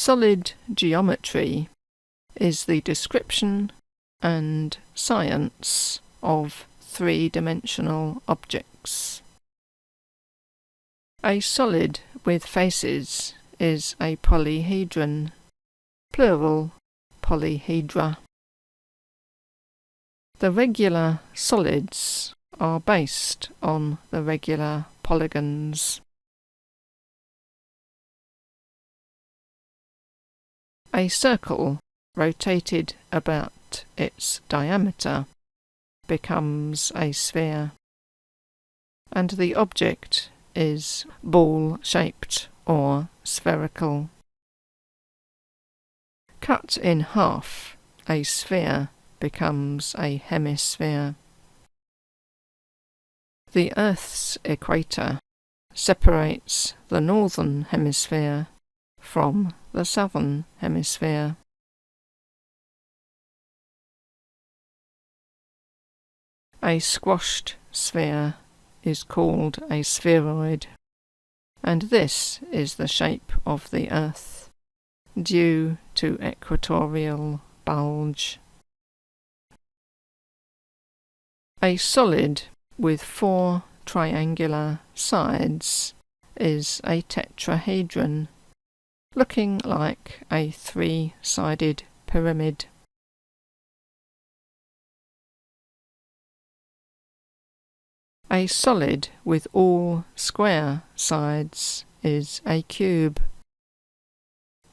Solid geometry is the description and science of three-dimensional objects. A solid with faces is a polyhedron, plural polyhedra. The regular solids are based on the regular polygons. A circle rotated about its diameter becomes a sphere, and the object is ball-shaped or spherical. Cut in half, a sphere becomes a hemisphere. The Earth's equator separates the northern hemisphere from the southern hemisphere. A squashed sphere is called a spheroid, and this is the shape of the Earth, due to equatorial bulge. A solid with four triangular sides is a tetrahedron, looking like a three-sided pyramid. A solid with all square sides is a cube.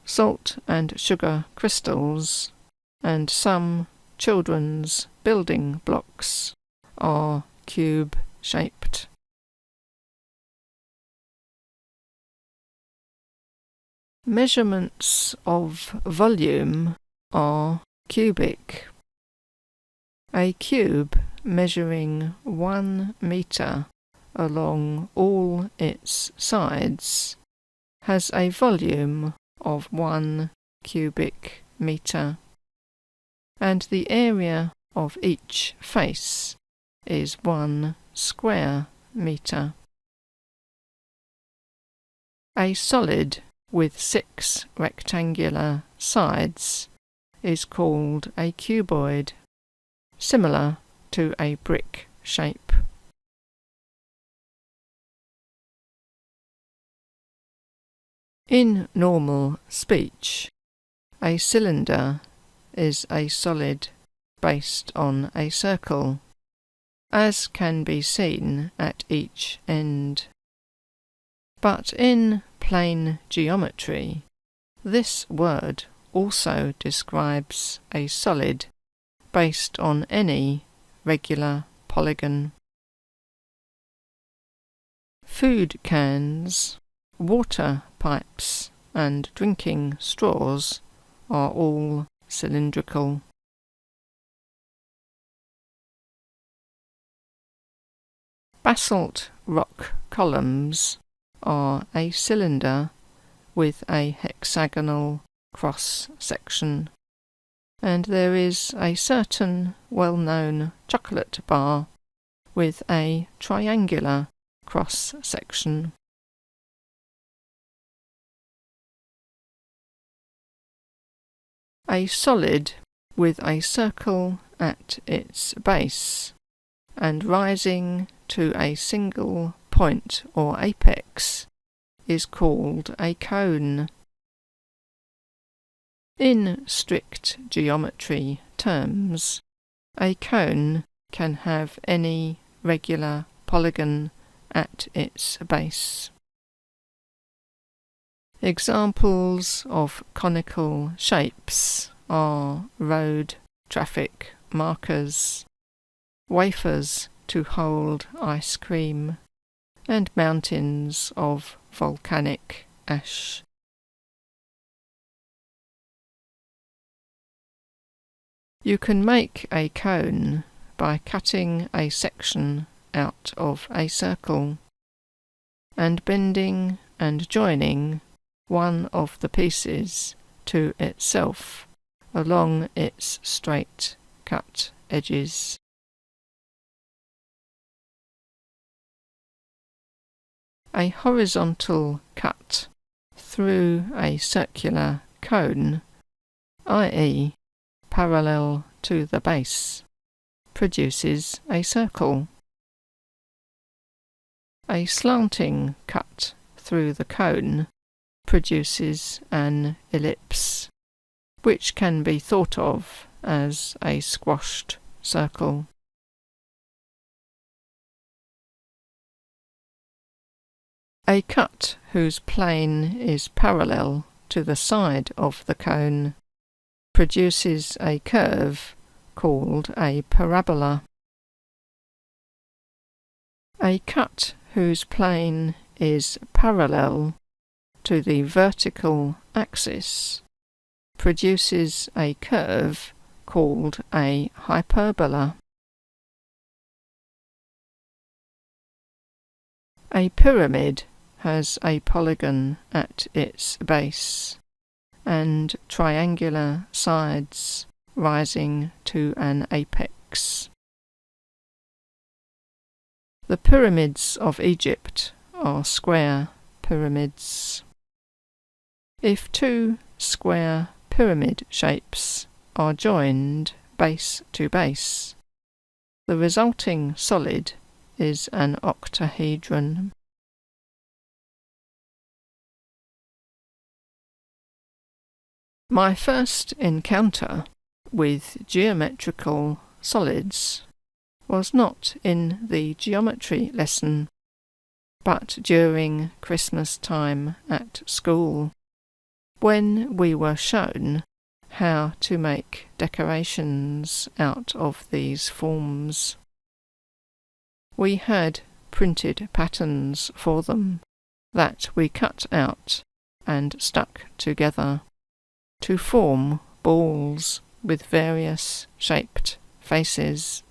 Salt and sugar crystals and some children's building blocks are cube-shaped. Measurements of volume are cubic. A cube measuring 1 metre along all its sides has a volume of 1 cubic metre, and the area of each face is 1 square metre. A solid with 6 rectangular sides is called a cuboid, similar to a brick shape. In normal speech, a cylinder is a solid based on a circle, as can be seen at each end. But in plane geometry, this word also describes a solid based on any regular polygon. Food cans, water pipes, and drinking straws are all cylindrical. Basalt rock columns are a cylinder with a hexagonal cross-section, and there is a certain well-known chocolate bar with a triangular cross-section. A solid with a circle at its base and rising to a single point or apex is called a cone. In strict geometry terms, a cone can have any regular polygon at its base. Examples of conical shapes are road traffic markers, wafers to hold ice cream, and mountains of volcanic ash. You can make a cone by cutting a section out of a circle and bending and joining one of the pieces to itself along its straight cut edges. A horizontal cut through a circular cone, i.e. parallel to the base, produces a circle. A slanting cut through the cone produces an ellipse, which can be thought of as a squashed circle. A cut whose plane is parallel to the side of the cone produces a curve called a parabola. A cut whose plane is parallel to the vertical axis produces a curve called a hyperbola. A pyramid has a polygon at its base and triangular sides rising to an apex. The pyramids of Egypt are square pyramids. If two square pyramid shapes are joined base to base, the resulting solid is an octahedron. My first encounter with geometrical solids was not in the geometry lesson, but during Christmas time at school, when we were shown how to make decorations out of these forms. We had printed patterns for them that we cut out and stuck together to form balls with various shaped faces.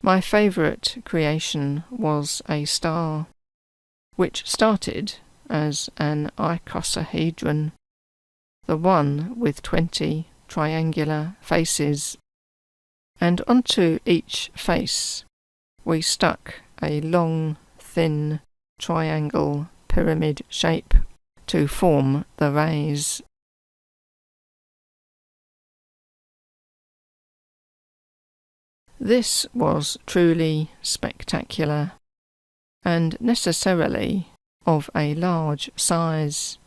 My favourite creation was a star, which started as an icosahedron, the one with 20 triangular faces, and onto each face we stuck a long, thin triangle pyramid shape to form the rays. This was truly spectacular, and necessarily of a large size,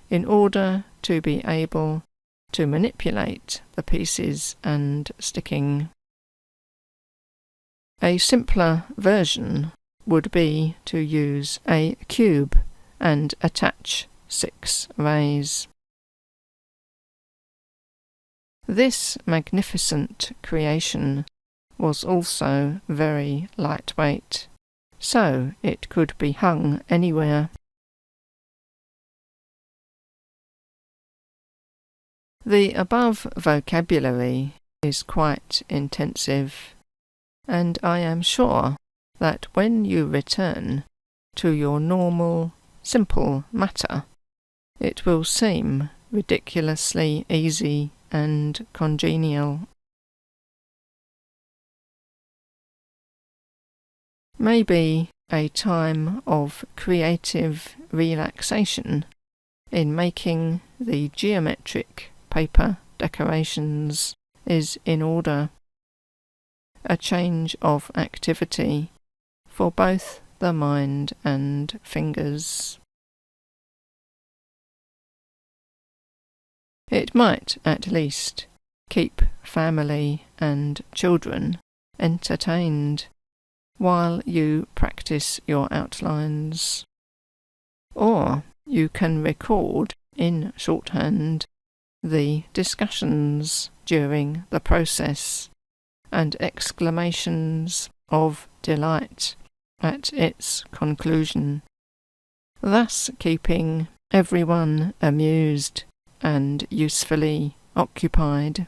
in order to be able to manipulate the pieces and sticking. A simpler version would be to use a cube and attach 6 rays. This magnificent creation was also very lightweight, so it could be hung anywhere. The above vocabulary is quite intensive, and I am sure that when you return to your normal, simple matter, it will seem ridiculously easy and congenial. Maybe a time of creative relaxation in making the geometric paper decorations is in order. A change of activity for both the mind and fingers. It might at least keep family and children entertained while you practice your outlines. Or you can record in shorthand the discussions during the process and exclamations of delight at its conclusion, thus keeping everyone amused and usefully occupied.